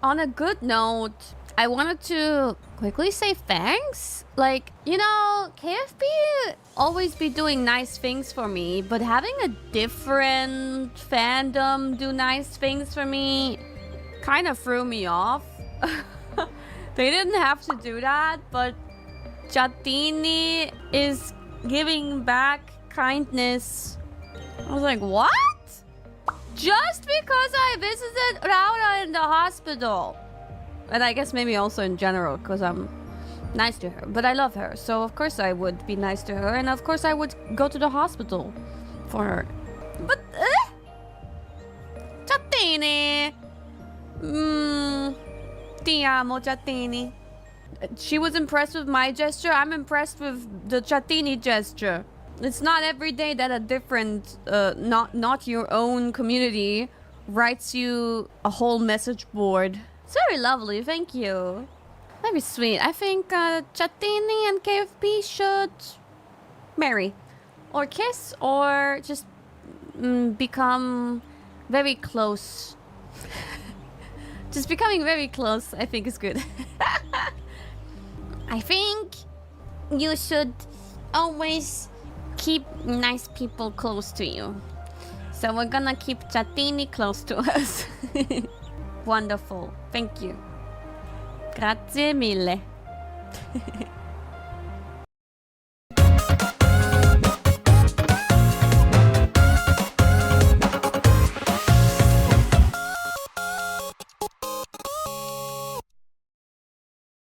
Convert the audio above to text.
on a good note, I wanted to quickly say thanks. Like, you know, KFP always be doing nice things for me, but having a different fandom do nice things for me kind of threw me off. They didn't have to do that, but Chattini is giving back kindness. I was like, what? Just because I visited Raora in the hospital. And I guess maybe also in general, because I'm nice to her. But I love her, so of course I would be nice to her. And of course I would go to the hospital for her. But, Chattini! Ti amo, Chattini. She was impressed with my gesture. I'm impressed with the Chattini gesture. It's not every day that a different, not your own community writes you a whole message board. It's very lovely, thank you. Very sweet. I think Chattini and KFP should marry. Or kiss, or just become very close. Just becoming very close, I think is good. I think you should always keep nice people close to you. So we're gonna keep Chattini close to us. Wonderful. Thank you. Grazie mille.